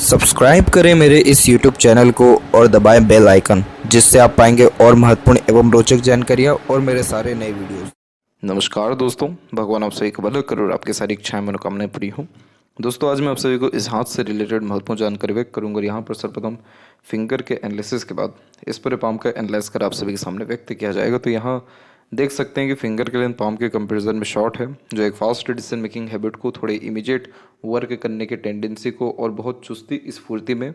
Subscribe करें मेरे इस YouTube चैनल को और दबाएं बेल आइकन, जिससे आप पाएंगे और महत्वपूर्ण एवं रोचक जानकारियाँ और मेरे सारे नए वीडियोस। नमस्कार दोस्तों, भगवान आप सभी को भला करे और आपकी सारी इच्छाएं मनोकामनाएं पूरी हों। दोस्तों, आज मैं आप सभी को इस हाथ से रिलेटेड महत्वपूर्ण जानकारी व्यक्त करूंगा और यहाँ पर सर्वप्रथम फिंगर के एनालिसिस के बाद इस पर पाम का एनालाइज कर आप सभी के सामने व्यक्त किया जाएगा। तो यहाँ देख सकते हैं कि फिंगर के लेंथ पाम के कंपैरिजन में शॉर्ट है, जो एक फास्ट डिसीजन मेकिंग हैबिट को, थोड़े इमीडिएट वर्क करने के टेंडेंसी को और बहुत चुस्ती स्फूर्ति में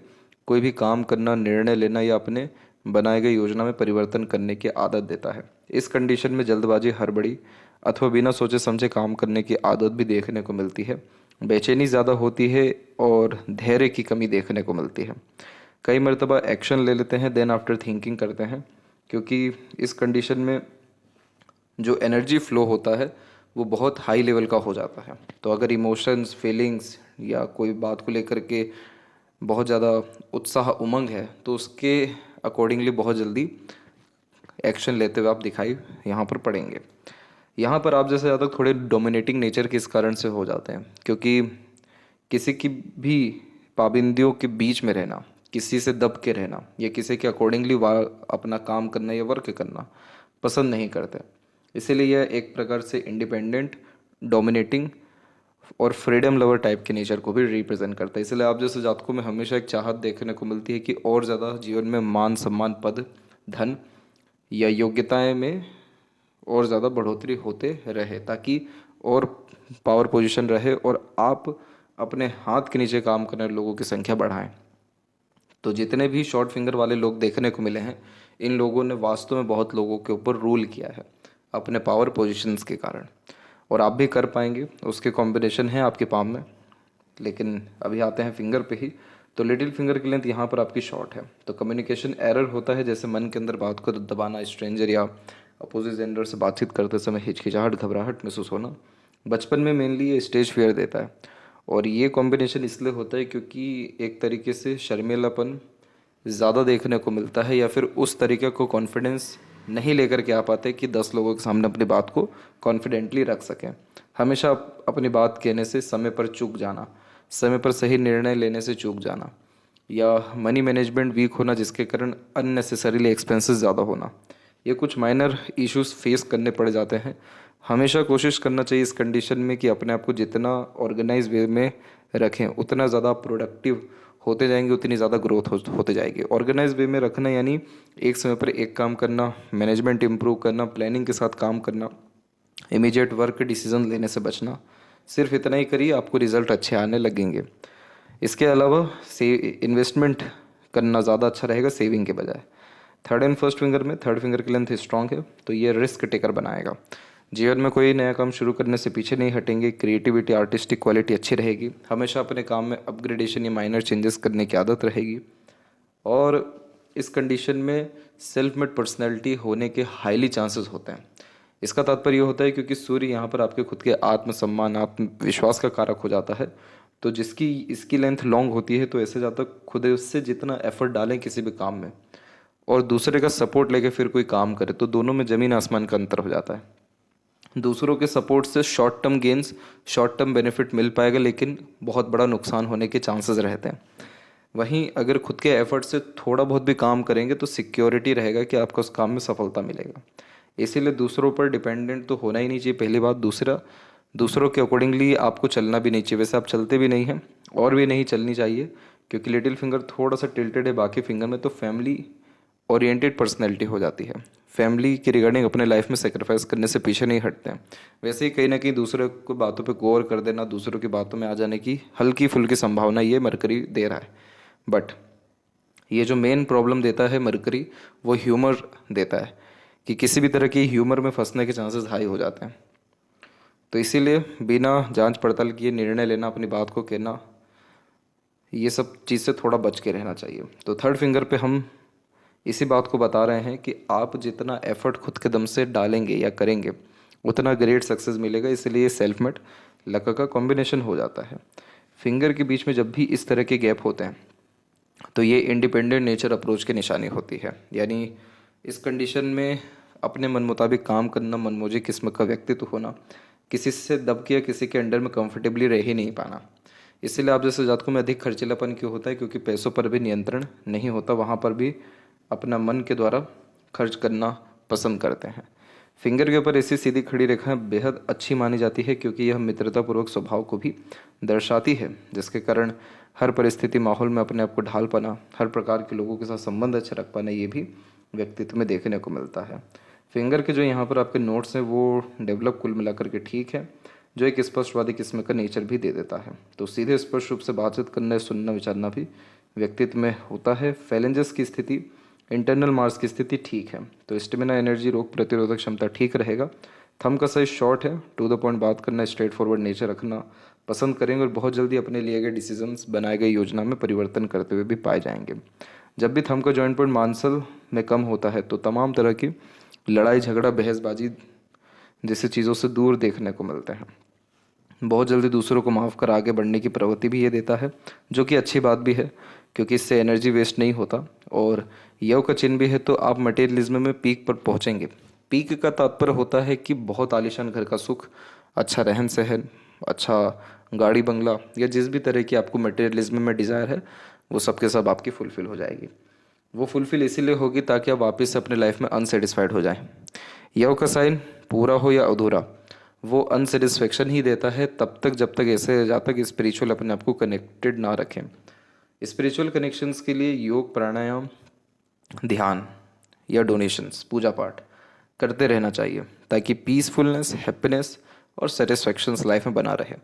कोई भी काम करना, निर्णय लेना या अपने बनाए गए योजना में परिवर्तन करने की आदत देता है। इस कंडीशन में जल्दबाजी, हड़बड़ी अथवा बिना सोचे समझे काम करने की आदत भी देखने को मिलती है। बेचैनी ज़्यादा होती है और धैर्य की कमी देखने को मिलती है। कई मरतबा एक्शन ले लेते हैं, देन आफ्टर थिंकिंग करते हैं, क्योंकि इस कंडीशन में जो एनर्जी फ्लो होता है वो बहुत हाई लेवल का हो जाता है। तो अगर इमोशंस, फीलिंग्स या कोई बात को लेकर के बहुत ज़्यादा उत्साह, उमंग है, तो उसके अकॉर्डिंगली बहुत जल्दी एक्शन लेते हुए आप दिखाई यहाँ पर पड़ेंगे। यहाँ पर आप जैसे ज़्यादा थोड़े डोमिनेटिंग नेचर के इस कारण से हो जाते हैं, क्योंकि किसी की भी पाबंदियों के बीच में रहना, किसी से दब के रहना या किसी के अकॉर्डिंगली अपना काम करना या वर्क करना पसंद नहीं करते। इसीलिए यह एक प्रकार से इंडिपेंडेंट, डोमिनेटिंग और फ्रीडम लवर टाइप के नेचर को भी रिप्रेजेंट करता है। इसलिए आप जैसे जातकों में हमेशा एक चाहत देखने को मिलती है कि और ज़्यादा जीवन में मान, सम्मान, पद, धन या योग्यताएं में और ज़्यादा बढ़ोतरी होते रहे, ताकि और पावर पोजीशन रहे और आप अपने हाथ के नीचे काम करने वाले लोगों की संख्या बढ़ाएं। तो जितने भी शॉर्ट फिंगर वाले लोग देखने को मिले हैं, इन लोगों ने वास्तव में बहुत लोगों के ऊपर रूल किया है अपने पावर पोजीशंस के कारण, और आप भी कर पाएंगे। उसके कॉम्बिनेशन है आपके पाम में। लेकिन अभी आते हैं फिंगर पे ही। तो लिटिल फिंगर की लेंथ यहाँ पर आपकी शॉर्ट है, तो कम्युनिकेशन एरर होता है, जैसे मन के अंदर बात को दबाना, स्ट्रेंजर या अपोजिट जेंडर से बातचीत करते समय हिचकिचाहट, घबराहट महसूस होना। बचपन में मेनली ये स्टेज फियर देता है, और ये कॉम्बिनेशन इसलिए होता है क्योंकि एक तरीके से शर्मिलापन ज़्यादा देखने को मिलता है, या फिर उस तरीके को कॉन्फिडेंस नहीं लेकर के आ पाते कि 10 लोगों के सामने अपनी बात को कॉन्फिडेंटली रख सकें। हमेशा अपनी बात कहने से समय पर चूक जाना, समय पर सही निर्णय लेने से चूक जाना, या मनी मैनेजमेंट वीक होना, जिसके कारण अननेसेसरीली एक्सपेंसेस ज़्यादा होना, ये कुछ माइनर इश्यूज फेस करने पड़ जाते हैं। हमेशा कोशिश करना चाहिए इस कंडीशन में कि अपने आप को जितना ऑर्गेनाइज वे में रखें, उतना ज़्यादा प्रोडक्टिव होते जाएंगे, उतनी ज़्यादा ग्रोथ होते जाएगी। ऑर्गेनाइज वे में रखना यानी एक समय पर एक काम करना, मैनेजमेंट इंप्रूव करना, प्लानिंग के साथ काम करना, इमीडिएट वर्क डिसीजन लेने से बचना। सिर्फ इतना ही करिए, आपको रिजल्ट अच्छे आने लगेंगे। इसके अलावा इन्वेस्टमेंट करना ज़्यादा अच्छा रहेगा सेविंग के बजाय। थर्ड एंड फर्स्ट फिंगर में थर्ड फिंगर की लेंथ स्ट्रांग है, तो ये रिस्क टेकर बनाएगा। जीवन में कोई नया काम शुरू करने से पीछे नहीं हटेंगे। क्रिएटिविटी, आर्टिस्टिक क्वालिटी अच्छी रहेगी। हमेशा अपने काम में अपग्रेडेशन या माइनर चेंजेस करने की आदत रहेगी। और इस कंडीशन में सेल्फ मेड पर्सनैलिटी होने के हाईली चांसेस होते हैं। इसका तात्पर्य होता है क्योंकि सूर्य यहाँ पर आपके खुद के आत्मसम्मान, आत्मविश्वास का कारक हो जाता है। तो जिसकी इसकी लेंथ लॉन्ग होती है, तो ऐसे जातक खुद उससे जितना एफर्ट डालें किसी भी काम में और दूसरे का सपोर्ट लेके फिर कोई काम करे, तो दोनों में ज़मीन आसमान का अंतर हो जाता है। दूसरों के सपोर्ट से short term gains, short term benefit मिल पाएगा, लेकिन बहुत बड़ा नुकसान होने के चांसेस रहते हैं। वहीं अगर खुद के एफर्ट से थोड़ा बहुत भी काम करेंगे तो सिक्योरिटी रहेगा कि आपको उस काम में सफलता मिलेगा। इसीलिए दूसरों पर डिपेंडेंट तो होना ही नहीं चाहिए, पहली बात। दूसरा, दूसरों के अकॉर्डिंगली आपको चलना भी नहीं चाहिए। वैसे आप चलते भी नहीं हैं और भी नहीं चलनी चाहिए, क्योंकि लिटिल फिंगर थोड़ा सा टिल्टेड है बाकी फिंगर में, तो फैमिली ओरिएंटेड पर्सनैलिटी हो जाती है। फैमिली की रिगार्डिंग अपने लाइफ में सेक्रीफाइस करने से पीछे नहीं हटते हैं। वैसे ही कहीं ना कहीं दूसरे को बातों पे गौर कर देना, दूसरों की बातों में आ जाने की हल्की फुल्की संभावना ये मरकरी दे रहा है। बट ये जो मेन प्रॉब्लम देता है मरकरी, वो ह्यूमर देता है, कि किसी भी तरह की ह्यूमर में फंसने के चांसेस हाई हो जाते हैं। तो इसीलिए बिना जांच पड़ताल किए निर्णय लेना, अपनी बात को कहना, ये सब चीज़ से थोड़ा बच के रहना चाहिए। तो थर्ड फिंगर पे हम इसी बात को बता रहे हैं कि आप जितना एफर्ट खुद के दम से डालेंगे या करेंगे, उतना ग्रेट सक्सेस मिलेगा। इसलिए सेल्फ मेड लक का कॉम्बिनेशन हो जाता है। फिंगर के बीच में जब भी इस तरह के गैप होते हैं, तो ये इंडिपेंडेंट नेचर अप्रोच की निशानी होती है। यानी इस कंडीशन में अपने मन मुताबिक काम करना, मनमौजी किस्म का व्यक्तित्व होना, किसी से दब के या किसी के अंडर में कंफर्टेबली रह ही नहीं पाना, इसीलिए आप जैसे जातकों में अधिक खर्चीलापन क्यों होता है, क्योंकि पैसों पर भी नियंत्रण नहीं होता, वहाँ पर भी अपना मन के द्वारा खर्च करना पसंद करते हैं। फिंगर के ऊपर ऐसी सीधी खड़ी रेखा बेहद अच्छी मानी जाती है, क्योंकि यह मित्रतापूर्वक स्वभाव को भी दर्शाती है, जिसके कारण हर परिस्थिति माहौल में अपने आप को ढाल पाना, हर प्रकार के लोगों के साथ संबंध अच्छा रख पाना, ये भी व्यक्तित्व में देखने को मिलता है। फिंगर के जो यहाँ पर आपके नोट्स हैं वो डेवलप कुल मिलाकर के ठीक है, जो एक स्पष्टवादी किस्म का नेचर भी दे देता है। तो सीधे स्पष्ट रूप से बातचीत करना, सुनना, विचारना भी व्यक्तित्व में होता है। फैलेंजेस की स्थिति, इंटरनल मार्स की स्थिति ठीक है, तो स्टेमिना, एनर्जी, रोग प्रतिरोधक क्षमता ठीक रहेगा। थंब का साइज शॉर्ट है, टू द पॉइंट बात करना, स्ट्रेट फॉरवर्ड नेचर रखना पसंद करेंगे और बहुत जल्दी अपने लिए गए डिसीजंस, बनाए गए योजना में परिवर्तन करते हुए भी पाए जाएंगे। जब भी थंब का जॉइंट पॉइंट मांसल में कम होता है तो तमाम तरह की लड़ाई झगड़ा, बहसबाजी जैसी चीज़ों से दूर देखने को मिलते हैं। बहुत जल्दी दूसरों को माफ़ कर आगे बढ़ने की प्रवृत्ति भी ये देता है, जो कि अच्छी बात भी है, क्योंकि इससे एनर्जी वेस्ट नहीं होता। और यव का चिन्ह भी है, तो आप मटेरियलिज्म में पीक पर पहुंचेंगे। पीक का तात्पर्य होता है कि बहुत आलीशान घर का सुख, अच्छा रहन सहन, अच्छा गाड़ी बंगला, या जिस भी तरह की आपको मटेरियलिज्म में डिज़ायर है, वो सब के सब आपकी फुलफ़िल हो जाएगी। वो फुलफ़िल इसीलिए होगी ताकि आप वापस से अपने लाइफ में अनसेटिस्फाइड हो जाएं। यव का साइन पूरा हो या अधूरा, वो अनसेटिस्फेक्शन ही देता है तब तक जब तक ऐसे जब तक स्पिरिचुअल अपने आप को कनेक्टेड ना रखें। स्पिरिचुअल कनेक्शंस के लिए योग, प्राणायाम, ध्यान या डोनेशंस, पूजा पाठ करते रहना चाहिए, ताकि पीसफुलनेस, हैप्पीनेस और सेटिस्फेक्शंस लाइफ में बना रहे।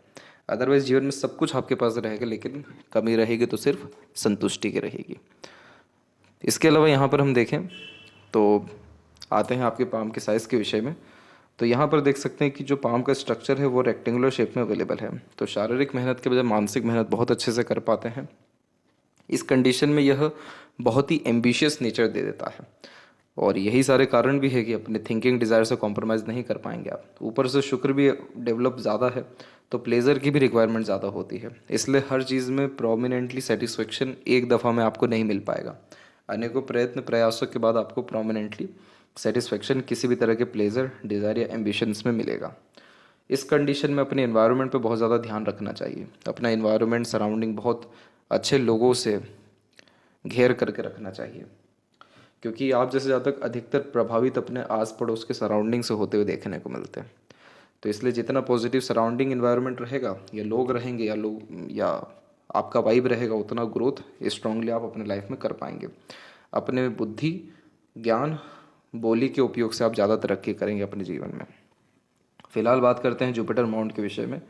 अदरवाइज जीवन में सब कुछ आपके पास रहेगा, लेकिन कमी रहेगी तो सिर्फ संतुष्टि की रहेगी। इसके अलावा यहाँ पर हम देखें तो आते हैं आपके पाम के साइज़ के विषय में। तो यहाँ पर देख सकते हैं कि जो पाम का स्ट्रक्चर है वो रेक्टेंगुलर शेप में अवेलेबल है। तो शारीरिक मेहनत के बजाय मानसिक मेहनत बहुत अच्छे से कर पाते हैं। इस कंडीशन में यह बहुत ही एम्बिशियस नेचर दे देता है, और यही सारे कारण भी है कि अपने थिंकिंग डिज़ायर से कॉम्प्रोमाइज़ नहीं कर पाएंगे आप। ऊपर से शुक्र भी डेवलप ज़्यादा है, तो प्लेजर की भी रिक्वायरमेंट ज़्यादा होती है, इसलिए हर चीज़ में प्रोमिनेंटली सेटिस्फेक्शन एक दफ़ा में आपको नहीं मिल पाएगा। अनेकों प्रयत्न प्रयासों के बाद आपको प्रोमिनेंटली सेटिस्फेक्शन किसी भी तरह के प्लेजर, डिज़ायर या एम्बिशंस में मिलेगा। इस कंडीशन में अपने एनवायरनमेंट पे बहुत ज़्यादा ध्यान रखना चाहिए। अपना एनवायरनमेंट, सराउंडिंग बहुत अच्छे लोगों से घेर करके रखना चाहिए, क्योंकि आप जैसे ज़्यादा तक अधिकतर प्रभावित अपने आस पड़ोस के सराउंडिंग से होते हुए देखने को मिलते हैं। तो इसलिए जितना पॉजिटिव सराउंडिंग एनवायरनमेंट रहेगा, या लोग रहेंगे, या आपका वाइब रहेगा, उतना ग्रोथ स्ट्रांगली आप अपने लाइफ में कर पाएंगे। अपने बुद्धि, ज्ञान, बोली के उपयोग से आप ज़्यादा तरक्की करेंगे अपने जीवन में। फिलहाल बात करते हैं जुपिटर माउंट के विषय में।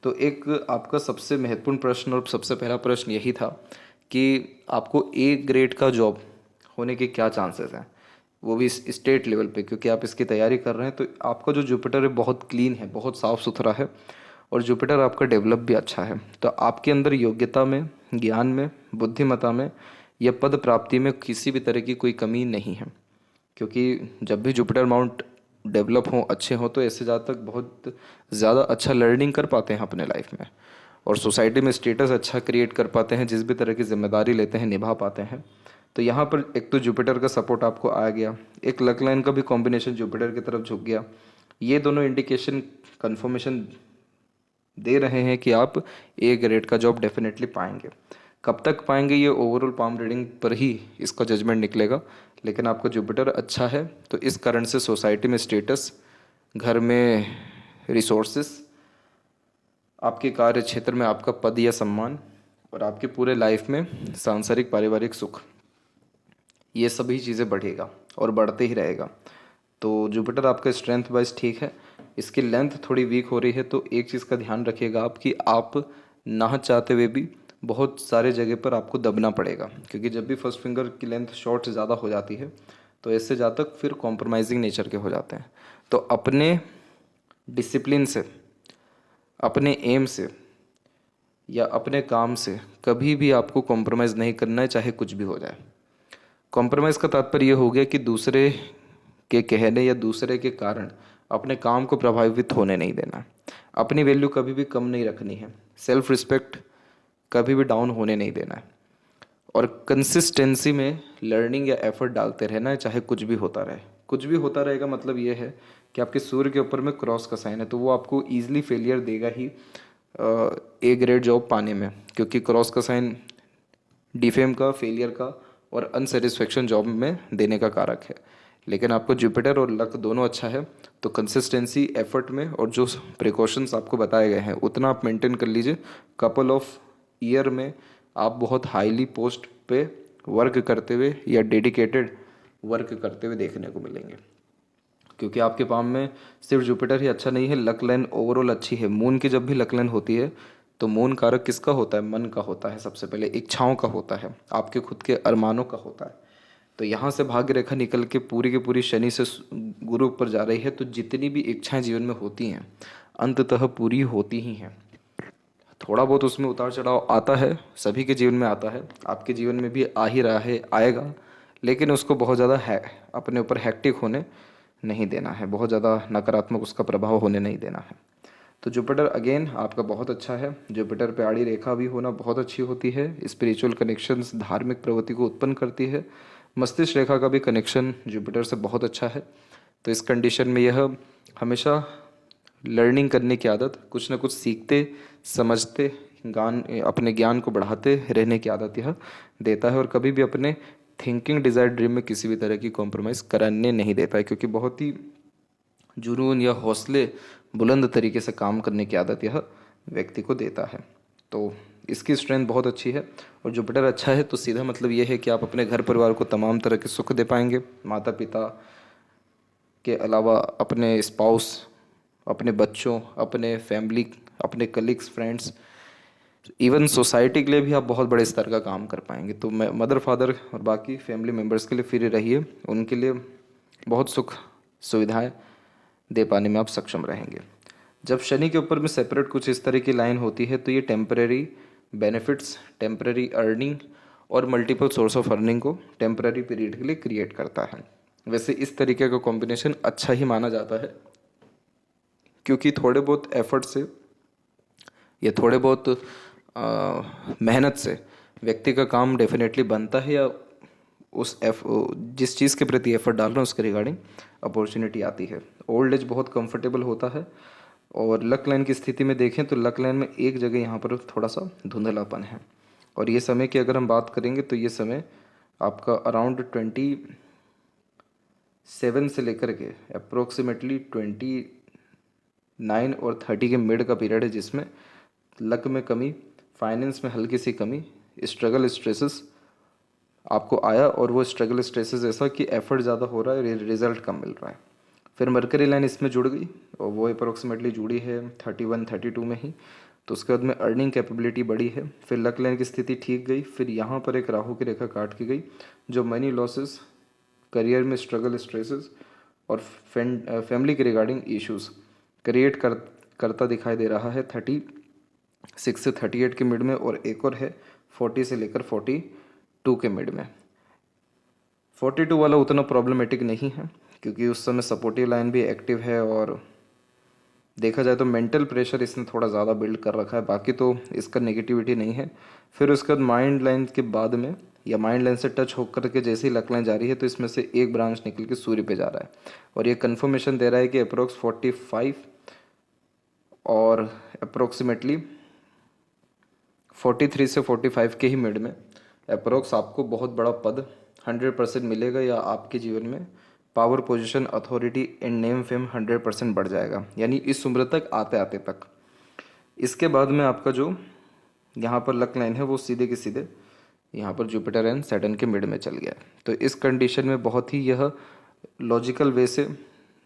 तो एक आपका सबसे महत्वपूर्ण प्रश्न और सबसे पहला प्रश्न यही था कि आपको ए ग्रेड का जॉब होने के क्या चांसेस हैं, वो भी स्टेट लेवल पे, क्योंकि आप इसकी तैयारी कर रहे हैं। तो आपका जो जुपिटर है बहुत क्लीन है, बहुत साफ़ सुथरा है, और जुपिटर आपका डेवलप भी अच्छा है। तो आपके अंदर योग्यता में, ज्ञान में, बुद्धिमत्ता में या पद प्राप्ति में किसी भी तरह की कोई कमी नहीं है, क्योंकि जब भी जुपिटर माउंट डेवलप हों, अच्छे हों, तो ऐसे ज़्यादा तक बहुत ज़्यादा अच्छा लर्निंग कर पाते हैं अपने लाइफ में, और सोसाइटी में स्टेटस अच्छा क्रिएट कर पाते हैं, जिस भी तरह की जिम्मेदारी लेते हैं निभा पाते हैं। तो यहाँ पर एक तो जुपिटर का सपोर्ट आपको आ गया, एक लक लाइन का भी कॉम्बिनेशन जुपिटर की तरफ झुक गया। ये दोनों इंडिकेशन कन्फर्मेशन दे रहे हैं कि आप ए ग्रेड का जॉब डेफिनेटली पाएंगे। कब तक पाएंगे ये ओवरऑल पाम रीडिंग पर ही इसका जजमेंट निकलेगा, लेकिन आपका जुपिटर अच्छा है, तो इस कारण से सोसाइटी में स्टेटस, घर में रिसोर्सेस, आपके कार्य क्षेत्र में आपका पद या सम्मान, और आपके पूरे लाइफ में सांसारिक पारिवारिक सुख, ये सभी चीज़ें बढ़ेगा और बढ़ते ही रहेगा। तो जुपिटर आपका स्ट्रेंथ वाइज ठीक है, इसकी लेंथ थोड़ी वीक हो रही है, तो एक चीज़ का ध्यान रखिएगा आप कि आप ना चाहते हुए भी बहुत सारे जगह पर आपको दबना पड़ेगा, क्योंकि जब भी फर्स्ट फिंगर की लेंथ शॉर्ट से ज़्यादा हो जाती है तो इससे ज़्यादा तक फिर कॉम्प्रोमाइजिंग नेचर के हो जाते हैं। तो अपने डिसिप्लिन से, अपने एम से या अपने काम से कभी भी आपको कॉम्प्रोमाइज़ नहीं करना है, चाहे कुछ भी हो जाए। कॉम्प्रोमाइज़ का तात्पर्य ये हो गया कि दूसरे के कहने या दूसरे के कारण अपने काम को प्रभावित होने नहीं देना। अपनी वैल्यू कभी भी कम नहीं रखनी है, सेल्फ रिस्पेक्ट कभी भी डाउन होने नहीं देना है, और कंसिस्टेंसी में लर्निंग या एफर्ट डालते रहना है, चाहे कुछ भी होता रहे। कुछ भी होता रहेगा मतलब ये है कि आपके सूर्य के ऊपर में क्रॉस का साइन है, तो वो आपको ईजिली फेलियर देगा ही, ए ग्रेड जॉब पाने में, क्योंकि क्रॉस का साइन डिफेम का, फेलियर का और अनसेटिस्फेक्शन जॉब में देने का कारक है। लेकिन आपको जुपिटर और लक दोनों अच्छा है, तो कंसिस्टेंसी एफर्ट में और जो प्रिकॉशंस आपको बताए गए हैं उतना आप मेंटेन कर लीजिए। कपल ऑफ ईयर में आप बहुत हाईली पोस्ट पे वर्क करते हुए या डेडिकेटेड वर्क करते हुए देखने को मिलेंगे, क्योंकि आपके पाम में सिर्फ जुपिटर ही अच्छा नहीं है, लक लाइन ओवरऑल अच्छी है। मून की जब भी लक लाइन होती है तो मून कारक किसका होता है? मन का होता है, सबसे पहले इच्छाओं का होता है, आपके खुद के अरमानों का होता है। तो यहाँ से भाग्य रेखा निकल के पूरी की पूरी शनि से गुरु ऊपर जा रही है, तो जितनी भी इच्छाएं जीवन में होती हैं अंततः पूरी होती ही हैं। थोड़ा बहुत उसमें उतार चढ़ाव आता है, सभी के जीवन में आता है, आपके जीवन में भी आ ही रहा है, आएगा। लेकिन उसको बहुत ज़्यादा है अपने ऊपर हैक्टिक होने नहीं देना है, बहुत ज़्यादा नकारात्मक उसका प्रभाव होने नहीं देना है। तो जुपिटर अगेन आपका बहुत अच्छा है। जुपिटर पे आड़ी रेखा भी होना बहुत अच्छी होती है, स्पिरिचुअल कनेक्शंस, धार्मिक प्रवृत्ति को उत्पन्न करती है। मस्तिष्क रेखा का भी कनेक्शन जुपिटर से बहुत अच्छा है। तो इस कंडीशन में यह हमेशा लर्निंग करने की आदत, कुछ ना कुछ सीखते समझते अपने ज्ञान को बढ़ाते रहने की आदत यह देता है, और कभी भी अपने थिंकिंग डिज़ायर ड्रीम में किसी भी तरह की कॉम्प्रोमाइज़ करने नहीं देता है, क्योंकि बहुत ही जुनून या हौसले बुलंद तरीके से काम करने की आदत यह व्यक्ति को देता है। तो इसकी स्ट्रेंथ बहुत अच्छी है। और जुपिटर अच्छा है तो सीधा मतलब यह है कि आप अपने घर परिवार को तमाम तरह के सुख दे पाएंगे, माता पिता के अलावा अपने स्पाउस, अपने बच्चों, अपने फैमिली, अपने कलीग्स, फ्रेंड्स, इवन सोसाइटी के लिए भी आप बहुत बड़े स्तर का काम कर पाएंगे। तो मैं मदर फादर और बाकी फैमिली मेम्बर्स के लिए फ्री रहिए, उनके लिए बहुत सुख सुविधाएं दे पाने में आप सक्षम रहेंगे। जब शनि के ऊपर में सेपरेट कुछ इस तरह की लाइन होती है तो ये टेम्परेरी बेनिफिट्स, टेम्परेरी अर्निंग और मल्टीपल सोर्स ऑफ अर्निंग को टेम्परेरी पीरियड के लिए क्रिएट करता है। वैसे इस तरीके का कॉम्बिनेशन अच्छा ही माना जाता है, क्योंकि थोड़े बहुत एफर्ट से या थोड़े बहुत मेहनत से व्यक्ति का काम डेफिनेटली बनता है, या जिस चीज़ के प्रति एफर्ट डाल रहे हैं उसके रिगार्डिंग अपॉर्चुनिटी आती है। ओल्ड एज बहुत कंफर्टेबल होता है। और लक लाइन की स्थिति में देखें तो लक लाइन में एक जगह यहाँ पर थोड़ा सा धुंधलापन है। और ये समय की अगर हम बात करेंगे तो ये समय आपका अराउंड 27 से लेकर के अप्रोक्सीमेटली 29 और 30 के मिड का पीरियड है, जिसमें लक में कमी, फाइनेंस में हल्की सी कमी, स्ट्रगल स्ट्रेसेस आपको आया, और वो स्ट्रगल स्ट्रेसेस ऐसा कि एफर्ट ज़्यादा हो रहा है, रिजल्ट कम मिल रहा है। फिर मरकरी लाइन इसमें जुड़ गई और वो अप्रोक्सीमेटली जुड़ी है 31 32 में ही। तो उसके बाद में अर्निंग कैपेबिलिटी बढ़ी है। फिर लक लाइन की स्थिति ठीक गई, फिर यहाँ पर एक राहु की रेखा काट की गई, जो मनी लॉसेस, करियर में स्ट्रगल स्ट्रेसेस और फैमिली के रिगार्डिंग इश्यूज क्रिएट करता दिखाई दे रहा है 36 से 38 के मिड में, और एक और है 40 से लेकर 42 के मिड में। 42 वाला उतना प्रॉब्लमेटिक नहीं है, क्योंकि उस समय सपोर्टिव लाइन भी एक्टिव है, और देखा जाए तो मेंटल प्रेशर इसने थोड़ा ज़्यादा बिल्ड कर रखा है, बाकी तो इसका नेगेटिविटी नहीं है। फिर उसके बाद माइंड लाइन के बाद में, या माइंड लाइन से टच होकर के जैसे ही लक लाइन जा रही है तो इसमें से एक ब्रांच निकल के सूर्य पे जा रहा है, और ये कन्फर्मेशन दे रहा है कि अप्रोक्स 45 और अप्रोक्सीमेटली 43 से 45 के ही मिड में अप्रोक्स आपको बहुत बड़ा पद 100% मिलेगा, या आपके जीवन में power, position, authority and name fame 100% बढ़ जाएगा, यानी इस उम्र तक आते आते तक। इसके बाद में आपका जो यहाँ पर लक लाइन है वो सीधे के सीधे यहाँ पर जुपिटर एंड सैटर्न के मिड में चल गया। तो इस कंडीशन में बहुत ही यह लॉजिकल वे से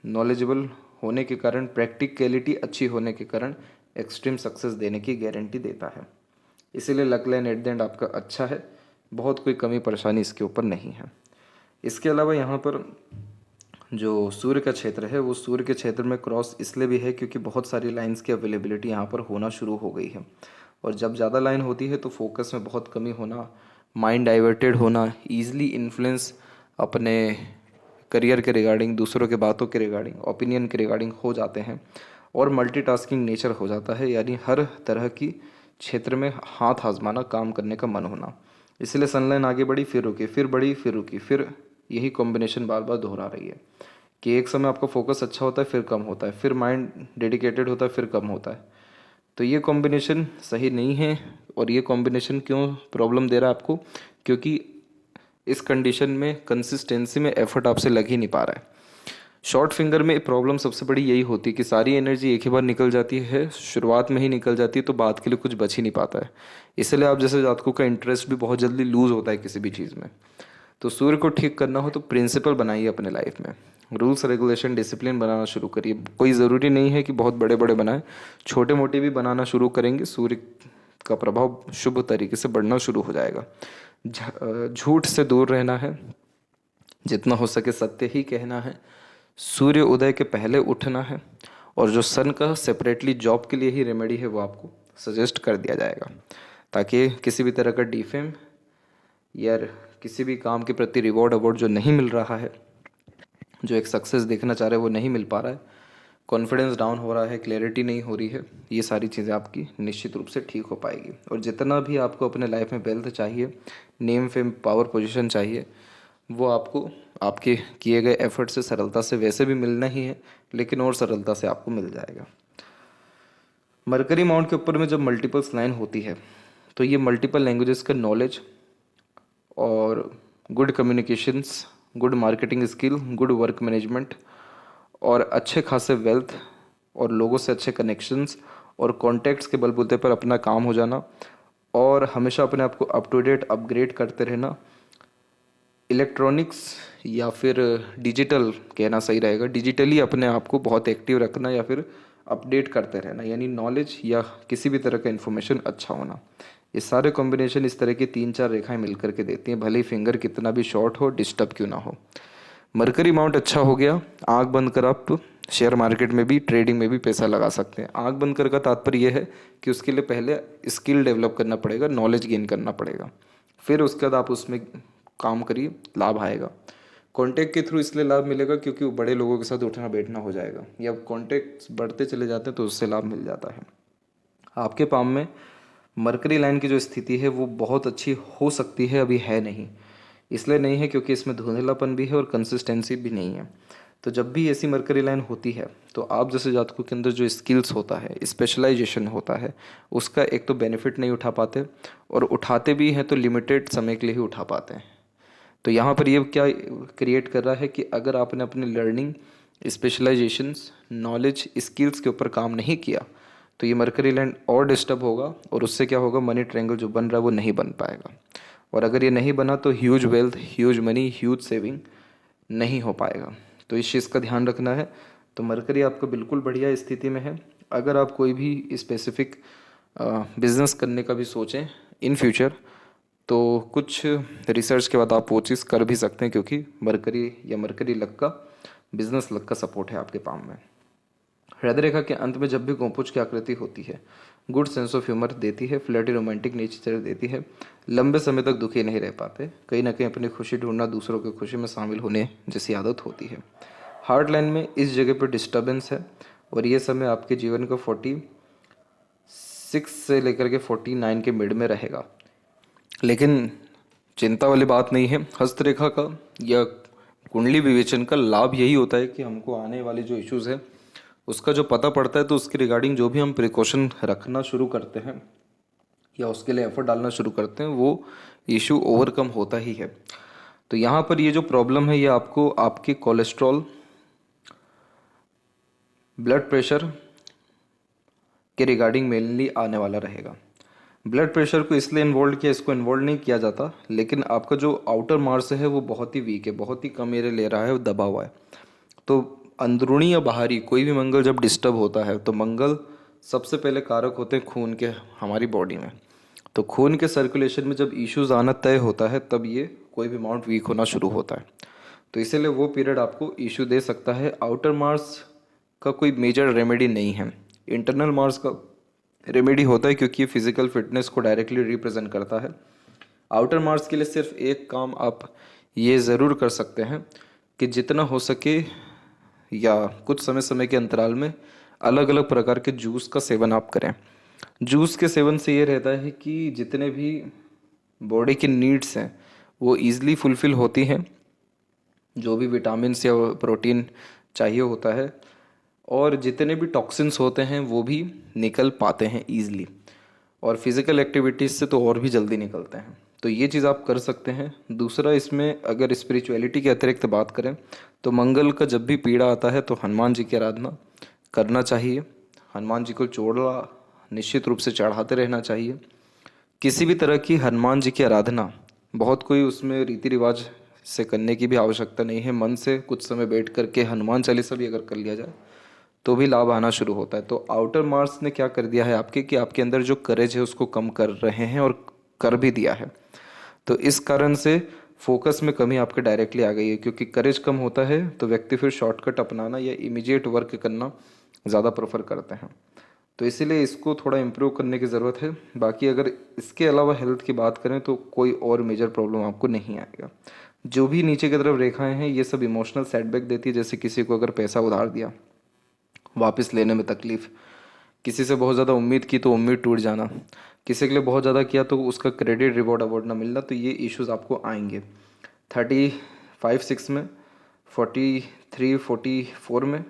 नॉलेजेबल होने के कारण, प्रैक्टिकलिटी अच्छी होने के कारण एक्सट्रीम सक्सेस देने की गारंटी देता है। इसीलिए luck line at the end आपका अच्छा है, बहुत कोई कमी परेशानी इसके ऊपर नहीं है। इसके अलावा यहाँ पर जो सूर्य का क्षेत्र है वो सूर्य के क्षेत्र में क्रॉस इसलिए भी है क्योंकि बहुत सारी लाइंस की अवेलेबिलिटी यहाँ पर होना शुरू हो गई है, और जब ज़्यादा लाइन होती है तो फोकस में बहुत कमी होना, माइंड डाइवर्टेड होना, ईजिली इन्फ्लुएंस अपने करियर के रिगार्डिंग, दूसरों के बातों के रिगार्डिंग, ओपिनियन के रिगार्डिंग हो जाते हैं, और मल्टीटास्किंग नेचर हो जाता है, यानी हर तरह की क्षेत्र में हाथ आजमाना, काम करने का मन होना। इसलिए सनलाइन आगे बढ़ी, फिर रुकी, फिर बढ़ी, फिर रुकी, फिर यही कॉम्बिनेशन बार बार दोहरा रही है कि एक समय आपका फोकस अच्छा होता है, फिर कम होता है, फिर माइंड डेडिकेटेड होता है, फिर कम होता है। तो ये कॉम्बिनेशन सही नहीं है। और ये कॉम्बिनेशन क्यों प्रॉब्लम दे रहा है आपको? क्योंकि इस कंडीशन में कंसिस्टेंसी में एफर्ट आपसे लग ही नहीं पा रहा है। शॉर्ट फिंगर में प्रॉब्लम सबसे बड़ी यही होती है कि सारी एनर्जी एक ही बार निकल जाती है, शुरुआत में ही निकल जाती है, तो बाद के लिए कुछ बच ही नहीं पाता है। इसलिए आप जैसे जातकों का इंटरेस्ट भी बहुत जल्दी लूज होता है किसी भी चीज़ में। तो सूर्य को ठीक करना हो तो प्रिंसिपल बनाइए अपने लाइफ में, रूल्स रेगुलेशन डिसिप्लिन बनाना शुरू करिए। कोई ज़रूरी नहीं है कि बहुत बड़े बड़े बनाएं, छोटे मोटे भी बनाना शुरू करेंगे, सूर्य का प्रभाव शुभ तरीके से बढ़ना शुरू हो जाएगा। झूठ से दूर रहना है, जितना हो सके सत्य ही कहना है, सूर्य उदय के पहले उठना है, और जो सन का सेपरेटली जॉब के लिए ही रेमेडी है वो आपको सजेस्ट कर दिया जाएगा, ताकि किसी भी तरह का डिफेम या किसी भी काम के प्रति रिवॉर्ड अवार्ड जो नहीं मिल रहा है, जो एक सक्सेस देखना चाह रहे हैं वो नहीं मिल पा रहा है, कॉन्फिडेंस डाउन हो रहा है, क्लैरिटी नहीं हो रही है, ये सारी चीज़ें आपकी निश्चित रूप से ठीक हो पाएगी। और जितना भी आपको अपने लाइफ में वेल्थ चाहिए, नेम फेम पावर पोजीशन चाहिए, वो आपको आपके किए गए एफर्ट से सरलता से वैसे भी मिलना ही है, लेकिन और सरलता से आपको मिल जाएगा। मरकरी माउंट के ऊपर में जब मल्टीपल्स लाइन होती है तो ये मल्टीपल लैंग्वेजेस का नॉलेज और good communications, good marketing skill, good work management और अच्छे खासे वेल्थ और लोगों से अच्छे कनेक्शंस और कॉन्टैक्ट्स के बलबूते पर अपना काम हो जाना और हमेशा अपने आप को अप टू डेट अपग्रेड करते रहना, इलेक्ट्रॉनिक्स या फिर डिजिटल कहना सही रहेगा, डिजिटली अपने आप को बहुत एक्टिव रखना या फिर अपडेट करते रहना, यानी नॉलेज या किसी भी तरह का इन्फॉर्मेशन अच्छा होना। ये सारे कॉम्बिनेशन इस तरह की 3-4 रेखाएं मिलकर के देती हैं, भले ही फिंगर कितना भी शॉर्ट हो, डिस्टर्ब क्यों ना हो। मरकरी माउंट अच्छा हो गया, आंख बंद कर आप शेयर मार्केट में भी ट्रेडिंग में भी पैसा लगा सकते हैं। आंख बंद कर का तात्पर्य यह है कि उसके लिए पहले स्किल डेवलप करना पड़ेगा, नॉलेज गेन करना पड़ेगा, फिर उसके बाद आप उसमें काम करिए, लाभ आएगा। कॉन्टैक्ट के थ्रू इसलिए लाभ मिलेगा क्योंकि वो बड़े लोगों के साथ उठना बैठना हो जाएगा, या कॉन्टैक्ट बढ़ते चले जाते हैं तो उससे लाभ मिल जाता है। आपके पाम में मरकरी लाइन की जो स्थिति है वो बहुत अच्छी हो सकती है, अभी है नहीं। इसलिए नहीं है क्योंकि इसमें धुंधलापन भी है और कंसिस्टेंसी भी नहीं है। तो जब भी ऐसी मरकरी लाइन होती है तो आप जैसे जातकों के अंदर जो स्किल्स होता है, स्पेशलाइजेशन होता है, उसका एक तो बेनिफिट नहीं उठा पाते, और उठाते भी हैं तो लिमिटेड समय के लिए ही उठा पाते हैं। तो यहाँ पर ये क्या क्रिएट कर रहा है कि अगर आपने अपनी लर्निंग, स्पेशलाइजेशंस, नॉलेज, स्किल्स के ऊपर काम नहीं किया तो ये मरकरी लैंड और डिस्टर्ब होगा, और उससे क्या होगा, मनी ट्रायंगल जो बन रहा है वो नहीं बन पाएगा। और अगर ये नहीं बना तो huge wealth, huge money, huge saving नहीं हो पाएगा। तो इस चीज़ का ध्यान रखना है। तो मरकरी आपका बिल्कुल बढ़िया स्थिति में है। अगर आप कोई भी स्पेसिफिक बिजनेस करने का भी सोचें इन फ्यूचर तो कुछ रिसर्च के बाद आप वो चीज़ कर भी सकते हैं, क्योंकि मरकरी या मरकरी लक का बिजनेस लक का सपोर्ट है आपके पाम में। हृदय रेखा के अंत में जब भी गोपुज की आकृति होती है, गुड सेंस ऑफ ह्यूमर देती है, फ्लर्टी रोमांटिक नेचर देती है, लंबे समय तक दुखी नहीं रह पाते, कहीं ना कहीं अपनी खुशी ढूंढना, दूसरों की खुशी में शामिल होने जैसी आदत होती है। हार्ट लाइन में इस जगह पर डिस्टर्बेंस है, और ये समय आपके जीवन का 46 से लेकर के 49 के मिड में रहेगा। लेकिन चिंता वाली बात नहीं है। हस्तरेखा का या कुंडली विवेचन का लाभ यही होता है कि हमको आने वाले जो इश्यूज है उसका जो पता पड़ता है, तो उसके रिगार्डिंग जो भी हम प्रिकॉशन रखना शुरू करते हैं या उसके लिए एफर्ट डालना शुरू करते हैं, वो इशू ओवरकम होता ही है। तो यहाँ पर ये जो प्रॉब्लम है ये आपको आपके कोलेस्ट्रॉल, ब्लड प्रेशर के रिगार्डिंग मेनली आने वाला रहेगा। ब्लड प्रेशर को इसलिए इन्वॉल्व किया, इसको इन्वॉल्व नहीं किया जाता, लेकिन आपका जो आउटर मार्स है वो बहुत ही वीक है, बहुत ही कम एरिया ले रहा है, दबा हुआ है। तो अंदरूनी या बाहरी कोई भी मंगल जब डिस्टर्ब होता है तो मंगल सबसे पहले कारक होते हैं खून के हमारी बॉडी में। तो खून के सर्कुलेशन में जब इश्यूज आना तय होता है तब ये कोई भी अमाउंट वीक होना शुरू होता है। तो इसीलिए वो पीरियड आपको इशू दे सकता है। आउटर मार्स का कोई मेजर रेमेडी नहीं है, इंटरनल मार्स का रेमेडी होता है, क्योंकि ये फिजिकल फिटनेस को डायरेक्टली रिप्रेजेंट करता है। आउटर मार्स के लिए सिर्फ एक काम आप ये ज़रूर कर सकते हैं कि जितना हो सके या कुछ समय समय के अंतराल में अलग अलग प्रकार के जूस का सेवन आप करें। जूस के सेवन से ये रहता है कि जितने भी बॉडी की नीड्स हैं वो ईजिली फुलफिल होती हैं, जो भी विटामिन्स या प्रोटीन चाहिए होता है और जितने भी टॉक्सिन्स होते हैं वो भी निकल पाते हैं ईजिली। और फिज़िकल एक्टिविटीज़ से तो और भी जल्दी निकलते हैं। तो ये चीज़ आप कर सकते हैं। दूसरा, इसमें अगर स्पिरिचुअलिटी के अतिरिक्त बात करें तो मंगल का जब भी पीड़ा आता है तो हनुमान जी की आराधना करना चाहिए। हनुमान जी को चोला निश्चित रूप से चढ़ाते रहना चाहिए। किसी भी तरह की हनुमान जी की आराधना, बहुत कोई उसमें रीति रिवाज से करने की भी आवश्यकता नहीं है। मन से कुछ समय बैठ करके हनुमान चालीसा भी अगर कर लिया जाए तो भी लाभ आना शुरू होता है। तो आउटर मार्स ने क्या कर दिया है आपके, कि आपके अंदर जो करेज है उसको कम कर रहे हैं और कर भी दिया है। तो इस कारण से फोकस में कमी आपके डायरेक्टली आ गई है, क्योंकि करेज कम होता है तो व्यक्ति फिर शॉर्टकट अपनाना या इमीडिएट वर्क करना ज़्यादा प्रेफर करते हैं। तो इसीलिए इसको थोड़ा इम्प्रूव करने की ज़रूरत है। बाकी अगर इसके अलावा हेल्थ की बात करें तो कोई और मेजर प्रॉब्लम आपको नहीं आएगा। जो भी नीचे की तरफ रेखाएं हैं ये सब इमोशनल सेटबैक देती है। जैसे किसी को अगर पैसा उधार दिया, वापस लेने में तकलीफ, किसी से बहुत ज़्यादा उम्मीद की तो उम्मीद टूट जाना, किसी के लिए बहुत ज़्यादा किया तो उसका क्रेडिट रिवॉर्ड अवार्ड ना मिलना, तो ये इश्यूज आपको आएंगे 35-6 में, 43-44 में,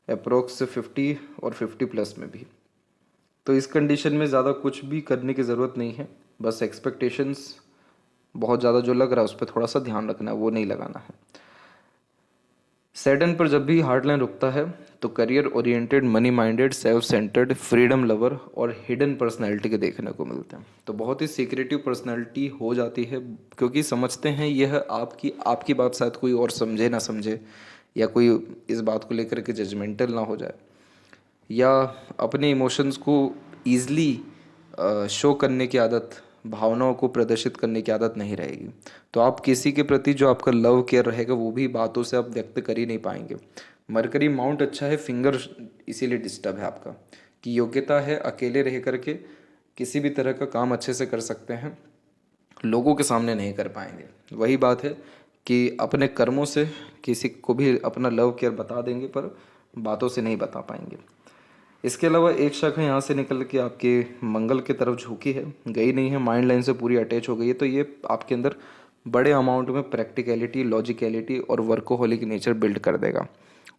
अप्रोक्स 50 और 50+ में भी। तो इस कंडीशन में ज़्यादा कुछ भी करने की ज़रूरत नहीं है। बस एक्सपेक्टेशंस बहुत ज़्यादा जो लग रहा है उस पर थोड़ा सा ध्यान रखना है, वो नहीं लगाना है। सैटर्न पर जब भी हार्ड लाइन रुकता है तो career oriented, money minded, self centred, freedom lover और हिडन पर्सनैलिटी के देखने को मिलते हैं। तो बहुत ही सीक्रेटिव पर्सनैलिटी हो जाती है, क्योंकि समझते हैं यह आपकी आपकी बात शायद कोई और समझे ना समझे, या कोई इस बात को लेकर के जजमेंटल ना हो जाए, या अपने इमोशंस को ईज़िली शो करने की आदत, भावनाओं को प्रदर्शित करने की आदत नहीं रहेगी। तो आप किसी के प्रति जो आपका लव केयर रहेगा वो भी बातों से आप व्यक्त कर ही नहीं पाएंगे। मरकरी माउंट अच्छा है, फिंगर इसीलिए डिस्टर्ब है आपका, कि योग्यता है अकेले रह करके किसी भी तरह का काम अच्छे से कर सकते हैं, लोगों के सामने नहीं कर पाएंगे। वही बात है कि अपने कर्मों से किसी को भी अपना लव केयर बता देंगे पर बातों से नहीं बता पाएंगे। इसके अलावा एक शाखा यहाँ से निकल के आपके मंगल की तरफ झुकी है, गई नहीं है, माइंड लाइन से पूरी अटैच हो गई है। तो ये आपके अंदर बड़े अमाउंट में प्रैक्टिकलिटी, लॉजिकलिटी और वर्कोहोलिक नेचर बिल्ड कर देगा।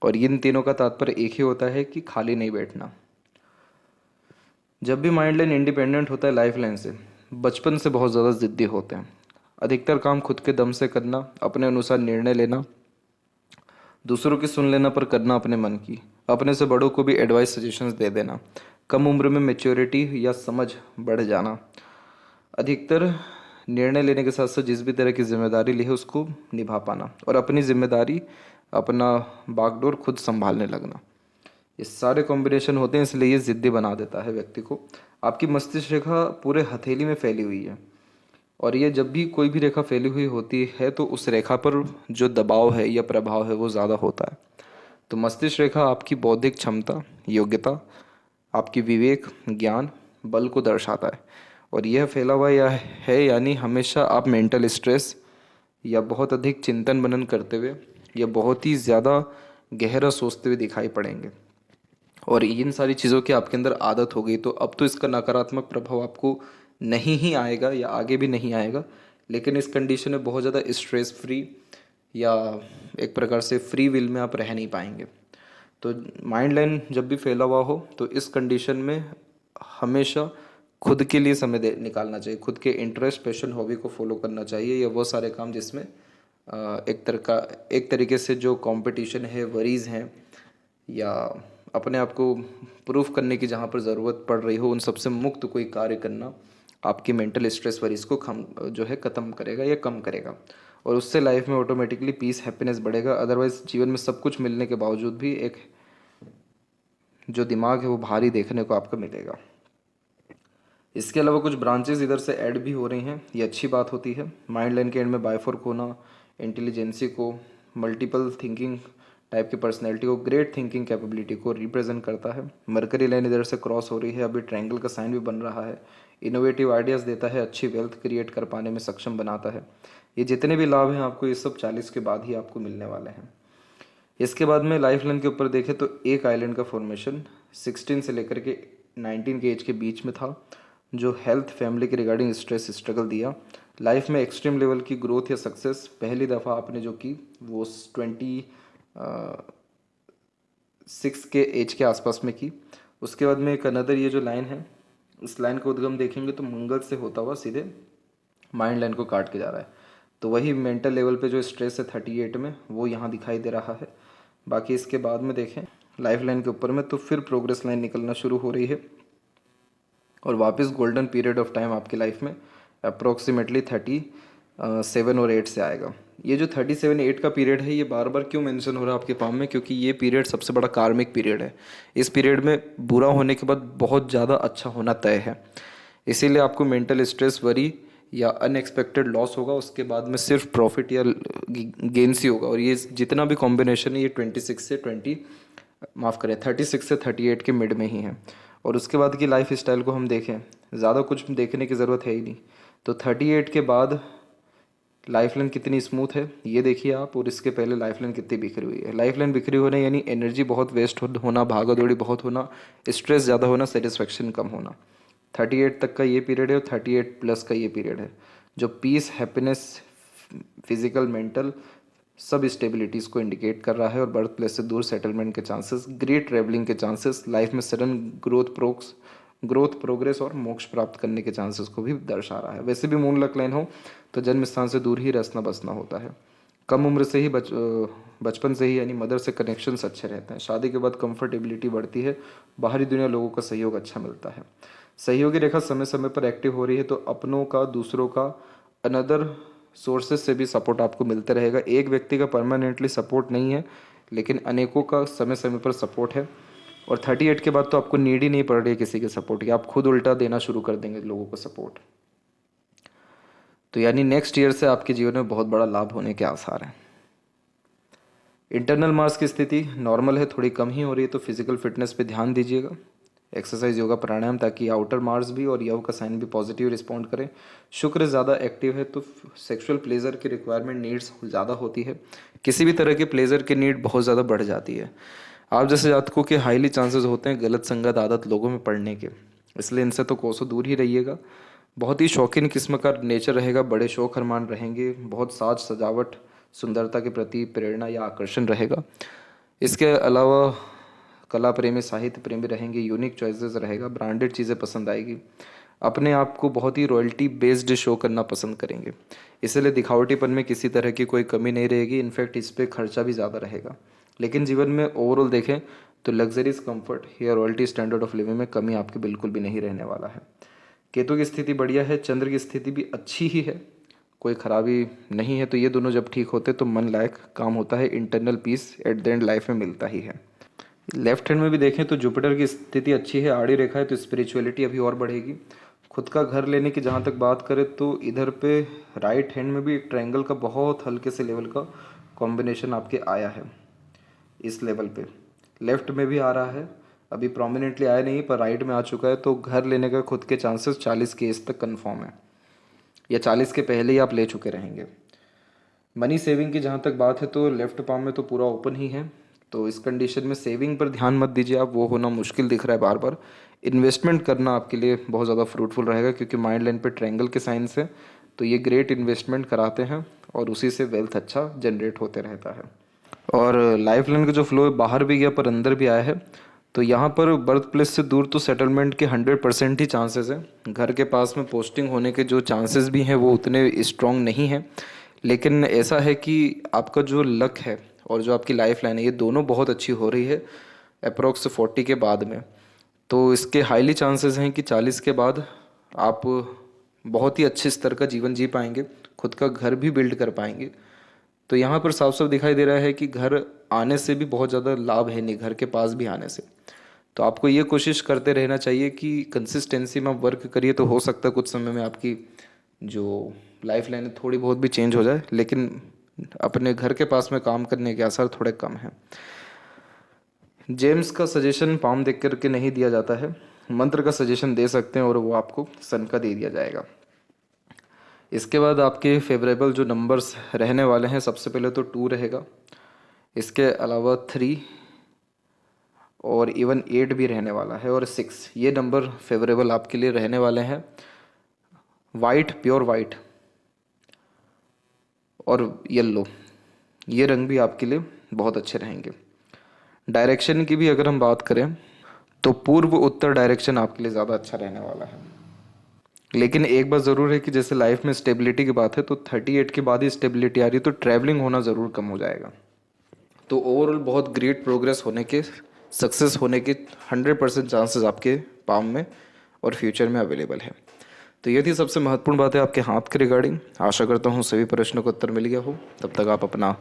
और इन तीनों का तात्पर्य एक ही होता है कि खाली नहीं बैठना। जब भी माइंड लाइन इंडिपेंडेंट होता है लाइफ लाइन से, बचपन से बहुत ज़्यादा ज़िद्दी होते हैं। अधिकतर काम खुद के दम से करना, अपने अनुसार निर्णय लेना, दूसरों की सुन लेना पर करना अपने मन की, अपने से बड़ों को भी एडवाइस सजेशंस दे देना, कम उम्र में मैच्योरिटी या समझ बढ़ जाना, अधिकतर निर्णय लेने के साथ साथ जिस भी तरह की जिम्मेदारी ली है उसको निभा पाना, और अपनी जिम्मेदारी, अपना बागडोर खुद संभालने लगना। ये सारे कॉम्बिनेशन होते हैं, इसलिए ये ज़िद्दी बना देता है व्यक्ति को। आपकी मस्तिष्क रेखा पूरे हथेली में फैली हुई है, और ये जब भी कोई भी रेखा फैली हुई होती है तो उस रेखा पर जो दबाव है या प्रभाव है वो ज़्यादा होता है। तो मस्तिष्क रेखा आपकी बौद्धिक क्षमता, योग्यता, आपकी विवेक, ज्ञान, बल को दर्शाता है। और यह फैला हुआ या है, यानी हमेशा आप मेंटल स्ट्रेस या बहुत अधिक चिंतन मनन करते हुए या बहुत ही ज़्यादा गहरा सोचते हुए दिखाई पड़ेंगे। और इन सारी चीज़ों की आपके अंदर आदत हो गई तो अब तो इसका नकारात्मक प्रभाव आपको नहीं ही आएगा या आगे भी नहीं आएगा, लेकिन इस कंडीशन में बहुत ज़्यादा स्ट्रेस फ्री या एक प्रकार से फ्री विल में आप रह नहीं पाएंगे। तो माइंड लाइन जब भी फैला हुआ हो तो इस कंडीशन में हमेशा खुद के लिए समय दे निकालना चाहिए, खुद के इंटरेस्ट, पैशन, हॉबी को फॉलो करना चाहिए, या वो सारे काम जिसमें एक तरीके से जो कंपटीशन है, वरीज हैं, या अपने आप को प्रूफ करने की जहाँ पर ज़रूरत पड़ रही हो, उन सबसे मुक्त कोई कार्य करना आपकी मेंटल स्ट्रेस वरीज को जो है ख़त्म करेगा या कम करेगा। और उससे लाइफ में ऑटोमेटिकली पीस, हैप्पीनेस बढ़ेगा। अदरवाइज जीवन में सब कुछ मिलने के बावजूद भी एक जो दिमाग है वो भारी देखने को आपको मिलेगा। इसके अलावा कुछ ब्रांचेस इधर से ऐड भी हो रही हैं, ये अच्छी बात होती है। माइंड लाइन के एंड में बायफोर्क होना इंटेलिजेंसी को, मल्टीपल थिंकिंग टाइप की पर्सनैलिटी को, ग्रेट थिंकिंग कैपेबिलिटी को रिप्रेजेंट करता है। मरकरी लाइन इधर से क्रॉस हो रही है, अभी ट्रायंगल का साइन भी बन रहा है। इनोवेटिव आइडियाज़ देता है, अच्छी वेल्थ क्रिएट कर पाने में सक्षम बनाता है। ये जितने भी लाभ हैं आपको, ये सब 40 के बाद ही आपको मिलने वाले हैं। इसके बाद में लाइफ लाइन के ऊपर देखें तो एक आइलैंड का फॉर्मेशन 16 से लेकर के 19 के एज के बीच में था, जो हेल्थ, फैमिली के रिगार्डिंग स्ट्रेस, स्ट्रगल दिया। लाइफ में एक्सट्रीम लेवल की ग्रोथ या सक्सेस पहली दफ़ा आपने जो की वो 20 6 के एज के आसपास में की। उसके बाद में एक अनदर ये जो लाइन है, इस लाइन का उद्गम देखेंगे तो मंगल से होता हुआ सीधे माइंड लाइन को काट के जा रहा है। तो वही मेंटल लेवल पे जो स्ट्रेस है 38 में, वो यहाँ दिखाई दे रहा है। बाकी इसके बाद में देखें लाइफ लाइन के ऊपर में, तो फिर प्रोग्रेस लाइन निकलना शुरू हो रही है और वापस गोल्डन पीरियड ऑफ टाइम आपकी लाइफ में अप्रोक्सीमेटली 37 और 8 से आएगा। ये जो 37-8 का पीरियड है, ये बार बार क्यों मेंशन हो रहा है आपके पाम में, क्योंकि ये पीरियड सबसे बड़ा कार्मिक पीरियड है। इस पीरियड में बुरा होने के बाद बहुत ज़्यादा अच्छा होना तय है। इसीलिए आपको मेंटल स्ट्रेस, वरी या अनएक्सपेक्टेड लॉस होगा, उसके बाद में सिर्फ प्रॉफिट या गेन्स ही होगा। और ये जितना भी कॉम्बिनेशन है ये 36 से 38 के मिड में ही है। और उसके बाद की लाइफ स्टाइल को हम देखें, ज़्यादा कुछ देखने की ज़रूरत है ही नहीं। तो 38 के बाद लाइफ लाइन कितनी स्मूथ है ये देखिए आप, और इसके पहले लाइफ लाइन कितनी बिखरी हुई है। लाइफ लाइन बिखरी होना यानी एनर्जी बहुत वेस्ट होना, भागा दौड़ी बहुत होना, स्ट्रेस ज़्यादा होना, सेटिस्फेक्शन कम होना। 38 तक का ये पीरियड है और 38 प्लस का ये पीरियड है जो पीस, हैप्पीनेस, फिजिकल, मेंटल सब स्टेबिलिटीज़ को इंडिकेट कर रहा है। और बर्थ प्लेस से दूर सेटलमेंट के चांसेस, ग्रेट ट्रैवलिंग के चांसेस, लाइफ में सडन ग्रोथ, प्रोग्रेस और मोक्ष प्राप्त करने के चांसेस को भी दर्शा रहा है। वैसे भी मून लक लाइन हो तो जन्म स्थान से दूर ही रसना बसना होता है। कम उम्र से ही बचपन से ही यानी मदर से कनेक्शंस अच्छे रहते हैं। शादी के बाद कंफर्टेबिलिटी बढ़ती है, बाहरी दुनिया लोगों का सहयोग अच्छा मिलता है। सहयोगी रेखा समय समय पर एक्टिव हो रही है, तो अपनों का, दूसरों का, अनदर सोर्सेज से भी सपोर्ट आपको मिलते रहेगा। एक व्यक्ति का परमानेंटली सपोर्ट नहीं है, लेकिन अनेकों का समय समय पर सपोर्ट है। और 38 के बाद तो आपको नीड ही नहीं पड़ रही है किसी के सपोर्ट की, आप खुद उल्टा देना शुरू कर देंगे लोगों को सपोर्ट। तो यानी नेक्स्ट ईयर से आपके जीवन में बहुत बड़ा लाभ होने के आसार हैं। इंटरनल मार्स की स्थिति नॉर्मल है, थोड़ी कम ही हो रही है, तो फिजिकल फिटनेस पे ध्यान दीजिएगा। एक्सरसाइज, योगा, प्राणायाम, ताकि आउटर मार्स भी और यव का साइन भी पॉजिटिव रिस्पॉन्ड करें। शुक्र ज़्यादा एक्टिव है तो सेक्सुअल प्लेजर की रिक्वायरमेंट, नीड्स ज़्यादा होती है। किसी भी तरह के प्लेजर की नीड बहुत ज़्यादा बढ़ जाती है। आप जैसे जातकों के हाईली चांसेस होते हैं गलत संगत, आदत लोगों में पड़ने के, इसलिए इनसे तो कोसों दूर ही रहिएगा। बहुत ही शौकीन किस्म का नेचर रहेगा, बड़े शौक अरमान रहेंगे, बहुत साज सजावट, सुंदरता के प्रति प्रेरणा या आकर्षण रहेगा। इसके अलावा कला प्रेमी, साहित्य प्रेमी रहेंगे, यूनिक चॉइसेस रहेगा, ब्रांडेड चीज़ें पसंद आएगी, अपने आप को बहुत ही रॉयल्टी बेस्ड शो करना पसंद करेंगे। इसलिए दिखावटीपन में किसी तरह की कोई कमी नहीं रहेगी, इनफैक्ट इस पर खर्चा भी ज़्यादा रहेगा। लेकिन जीवन में ओवरऑल देखें तो लग्जरीज, कंफर्ट या रॉयल्टी स्टैंडर्ड ऑफ लिविंग में कमी आपकी बिल्कुल भी नहीं रहने वाला है। केतु की स्थिति बढ़िया है, चंद्र की स्थिति भी अच्छी ही है, कोई खराबी नहीं है। तो ये दोनों जब ठीक होते तो मन लायक काम होता है, internal peace at the end life में मिलता ही है। लेफ्ट हैंड में भी देखें तो जुपिटर की स्थिति अच्छी है, आड़ी रेखा है, तो स्पिरिचुअलिटी अभी और बढ़ेगी। खुद का घर लेने की जहाँ तक बात करें तो इधर पे राइट हैंड में भी एक ट्रायंगल का बहुत हल्के से लेवल का कॉम्बिनेशन आपके आया है इस लेवल पे। लेफ्ट में भी आ रहा है, अभी प्रोमिनेंटली आया नहीं पर राइट में आ चुका है। तो घर लेने का खुद के चांसेस 40 के एज तक कन्फर्म है, या 40 के पहले ही आप ले चुके रहेंगे। मनी सेविंग की जहाँ तक बात है तो लेफ्ट पाम में तो पूरा ओपन ही है, तो इस कंडीशन में सेविंग पर ध्यान मत दीजिए आप, वो होना मुश्किल दिख रहा है बार बार। इन्वेस्टमेंट करना आपके लिए बहुत ज़्यादा फ्रूटफुल रहेगा, क्योंकि माइंड लाइन पे ट्रायंगल के साइंस है, तो ये ग्रेट इन्वेस्टमेंट कराते हैं और उसी से वेल्थ अच्छा जनरेट होते रहता है। और लाइफ लाइन का जो फ्लो है बाहर भी गया पर अंदर भी आया है, तो यहाँ पर बर्थ प्लेस से दूर तो सेटलमेंट के 100% ही चांसेस हैं। घर के पास में पोस्टिंग होने के जो चांसेस भी हैं वो उतने स्ट्रॉन्ग नहीं हैं, लेकिन ऐसा है कि आपका जो लक है और जो आपकी लाइफ लाइन है ये दोनों बहुत अच्छी हो रही है अप्रोक्स 40 के बाद में। तो इसके हाईली चांसेस हैं कि 40 के बाद आप बहुत ही अच्छे स्तर का जीवन जी पाएंगे, खुद का घर भी बिल्ड कर पाएंगे। तो यहाँ पर साफ साफ दिखाई दे रहा है कि घर आने से भी बहुत ज़्यादा लाभ है नहीं, घर के पास भी आने से। तो आपको ये कोशिश करते रहना चाहिए कि कंसिस्टेंसी में आप वर्क करिए, तो हो सकता है कुछ समय में आपकी जो लाइफ लाइन थोड़ी बहुत भी चेंज हो जाए, लेकिन अपने घर के पास में काम करने के असर थोड़े कम हैं। जेम्स का सजेशन पाम देख करके नहीं दिया जाता है, मंत्र का सजेशन दे सकते हैं और वो आपको सन का दे दिया जाएगा। इसके बाद आपके फेवरेबल जो नंबर्स रहने वाले हैं, सबसे पहले तो 2 रहेगा, इसके अलावा 3 और इवन 8 भी रहने वाला है, और 6 ये नंबर फेवरेबल आपके लिए रहने वाले हैं। वाइट, प्योर वाइट और येलो, ये रंग भी आपके लिए बहुत अच्छे रहेंगे। डायरेक्शन की भी अगर हम बात करें तो पूर्व उत्तर डायरेक्शन आपके लिए ज़्यादा अच्छा रहने वाला है। लेकिन एक बात ज़रूर है कि जैसे लाइफ में स्टेबिलिटी की बात है, तो 38 के बाद ही स्टेबिलिटी आ रही है, तो ट्रैवलिंग होना ज़रूर कम हो जाएगा। तो ओवरऑल बहुत ग्रेट प्रोग्रेस होने के, सक्सेस होने के 100% चांसेस आपके पाम में और फ्यूचर में अवेलेबल है। तो ये थी सबसे महत्वपूर्ण बात है आपके हाथ के रिगार्डिंग। आशा करता हूँ सभी प्रश्नों का उत्तर मिल गया हो। तब तक आप अपना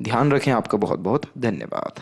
ध्यान रखें। आपका बहुत बहुत धन्यवाद।